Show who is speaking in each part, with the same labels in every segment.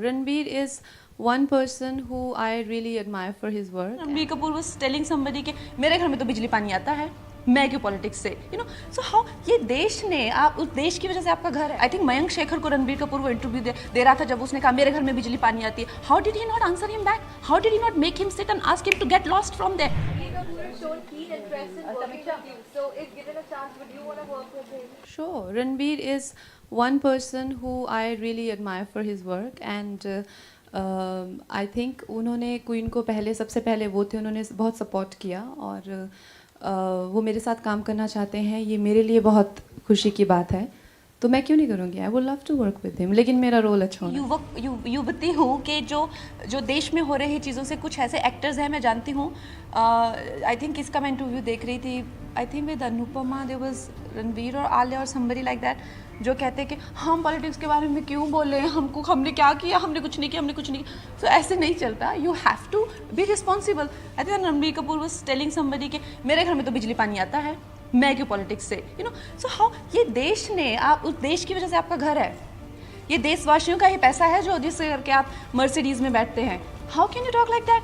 Speaker 1: Ranbir is one person who I really admire for his work.
Speaker 2: Ranbir Kapoor was telling somebody कि मेरे घर में तो बिजली पानी आता है, मैं क्यों पॉलिटिक्स से, so how ये देश ने आप उस देश की वजह से आपका घर है. I think मयंक शेखर को रणबीर कपूर वो इंटरव्यू दे रहा था जब उसने कहा मेरे घर में बिजली पानी आती है. How did he not answer him back? How did he not make him sit and ask him to get lost from there?
Speaker 3: Shown keen interest in working with you. So if given a chance, would you want to work with him?
Speaker 1: Sure, Ranbir is one person who I really admire for his work and I think उन्होंने queen को सबसे पहले वो थे, उन्होंने बहुत support किया और वो मेरे साथ काम करना चाहते हैं. ये मेरे लिए बहुत खुशी की बात है, तो मैं क्यों नहीं करूँगी. I would love to work with him, लेकिन मेरा रोल अच्छा होना.
Speaker 2: युवती हूँ कि जो देश में हो रही चीज़ों से कुछ ऐसे एक्टर्स हैं मैं जानती हूँ. आई थिंक इसका मैं इंटरव्यू देख रही थी. I think with Anupama there was Ranbir और आलिया और समबडी लाइक दैट जो कहते हैं कि हम पॉलिटिक्स के बारे में क्यों बोले, हमने क्या किया, हमने कुछ नहीं किया. तो ऐसे नहीं चलता. You have to be responsible. I think Ranbir Kapoor was telling somebody कि मेरे घर में तो बिजली पानी आता है, मैं क्यों पॉलिटिक्स से, सो हाउ ये देश ने आप उस देश की वजह से आपका घर है. ये देशवासियों का ही पैसा है जो जिससे करके आप मर्सिडीज में बैठते हैं. How can you talk like that.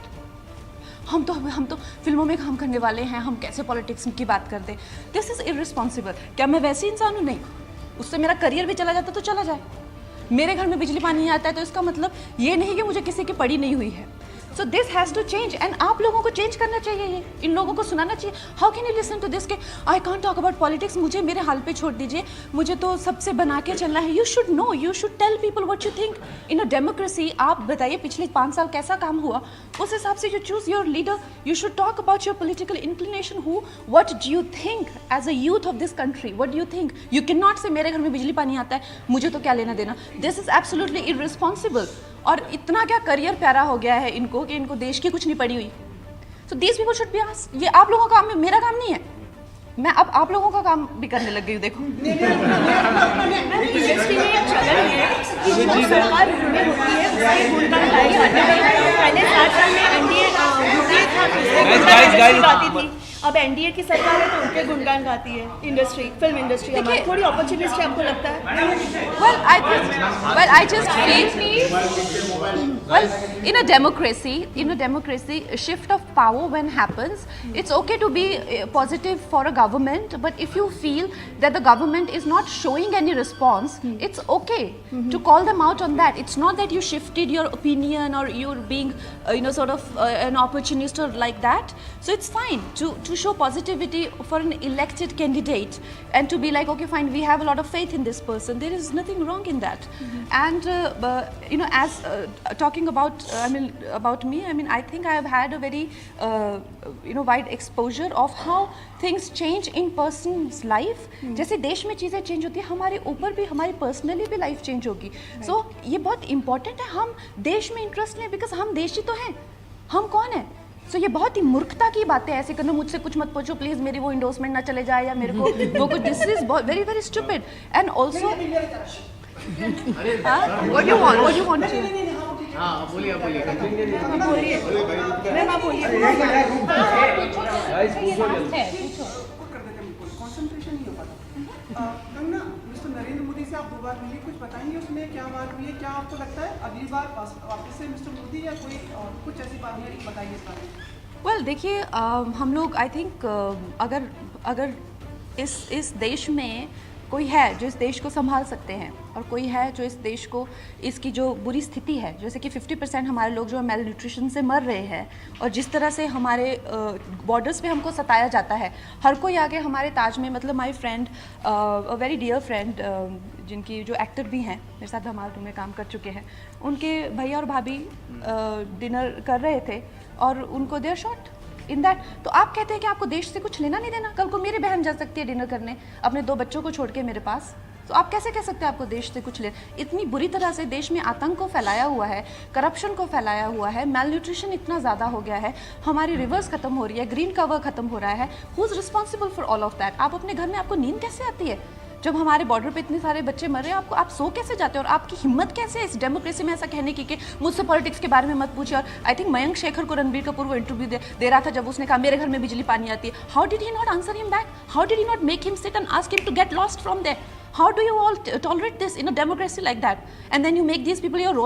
Speaker 2: हम तो फिल्मों में काम करने वाले हैं, हम कैसे पॉलिटिक्स की बात करते. This is irresponsible. क्या मैं वैसे इंसान हूँ? नहीं. उससे मेरा करियर भी चला जाता तो चला जाए. मेरे घर में बिजली पानी नहीं आता है तो इसका मतलब ये नहीं कि मुझे किसी की पड़ी नहीं हुई है. So this has to change and आप लोगों को चेंज करना चाहिए. ये इन लोगों को सुनाना चाहिए. How can you listen to this के I can't talk about politics, मुझे मेरे हाल पे छोड़ दीजिए, मुझे तो सबसे बना के चलना है. You should know, you should tell people what you think. In a democracy आप बताइए पिछले 5 साल कैसा काम हुआ, उस हिसाब से you choose your leader. You should talk about your political inclination. Who what do you think as a youth of this country, what do you think. You can not say मेरे घर में बिजली पानी आता है, मुझे तो क्या लेना देना. This is absolutely irresponsible. और इतना क्या करियर प्यारा हो गया है इनको कि इनको देश की कुछ नहीं पड़ी हुई. So these people should be asked. ये आप लोगों का काम है, मेरा काम नहीं है. मैं अब आप लोगों का काम भी करने लग गई हूँ. देखो
Speaker 3: इंडस्ट्री में एक चलन है कि जो सरकार में होती है उसके गुणगान गाए जाते हैं. पहले 7 साल में एनडीए था इंडस्ट्री गाती थी. अब एनडीए की सरकार है तो उनके गुणगान गाती है इंडस्ट्री, फिल्म इंडस्ट्री. हमारी थोड़ी अपॉर्चुनिस्ट है, आपको लगता है?
Speaker 2: Well, I just feel, well, in a democracy, a shift of power when happens, it's okay to be positive for a government, but if you feel that the government is not showing any response, it's okay to call them out on that. It's not that you shifted your opinion or you're being, sort of an opportunist or like that. So it's fine to show positivity for an elected candidate and to be like, okay, fine, we have a lot of faith in this person. There is nothing wrong in that. And as talking about about me, I think I have had a very wide exposure of how things change in person's life. जैसे देश में चीज़ें change होती है, हमारे ऊपर भी हमारी पर्सनली भी लाइफ चेंज होगी. सो ये बहुत इंपॉर्टेंट है हम देश में इंटरेस्ट लें, बिकॉज हम देशी तो हैं. हम कौन है? सो ये बहुत ही मूर्खता की बातें ऐसे करना. मुझसे कुछ मत पूछो प्लीज, मेरी वो इंडोर्समेंट ना चले जाए या मेरे को वो कुछ. This is very very stupid. And also what you want to.
Speaker 3: बोलिए
Speaker 4: कंसंट्रेशन नहीं हो पाता. कंगना, मिस्टर नरेंद्र मोदी से आप 2 बार मिली, कुछ बताएंगे उसमें क्या बात हुई है? क्या आपको लगता है अगली बार वापस से मिस्टर मोदी या कोई कुछ ऐसी बात हुई, बताइए इस बारे में.
Speaker 2: वेल देखिए, हम लोग आई थिंक अगर इस देश में कोई है जो इस देश को संभाल सकते हैं और कोई है जो इस देश को इसकी जो बुरी स्थिति है, जैसे कि 50% हमारे लोग जो है मेल न्यूट्रिशन से मर रहे हैं और जिस तरह से हमारे बॉर्डर्स पे हमको सताया जाता है. हर कोई आगे हमारे ताज में, मतलब my friend, a very dear friend, जिनकी जो एक्टर भी हैं मेरे साथ धमाल में काम कर चुके हैं, उनके भैया और भाभी डिनर कर रहे थे और उनको देयर शॉट इन दैट. तो आप कहते हैं कि आपको देश से कुछ लेना नहीं देना. कल को मेरी बहन जा सकती है डिनर करने अपने 2 बच्चों को छोड़ के मेरे पास. तो आप कैसे कह सकते हैं आपको देश से कुछ ले. इतनी बुरी तरह से देश में आतंक को फैलाया हुआ है, करप्शन को फैलाया हुआ है, मेल न्यूट्रिशन इतना ज़्यादा हो गया है, हमारी रिवर्स खत्म हो रही है, ग्रीन कवर खत्म हो रहा है. Who is responsible for all of that. आप अपने घर में, आपको नींद कैसे आती है जब हमारे बॉर्डर पे इतने सारे बच्चे मर रहे हैं? आप सो कैसे जाते हैं और आपकी हिम्मत कैसे है इस डेमोक्रेसी में ऐसा कहने की कि मुझसे पॉलिटिक्स के बारे में मत पूछिए. और आई थिंक मयंक शेखर को रणबीर कपूर वो इंटरव्यू दे रहा था जब उसने कहा मेरे घर में बिजली पानी आती है. How did he not answer him back? How did he not make him sit and ask him to get lost from there? How do you all tolerate this in a democracy like that? And then you make these people your role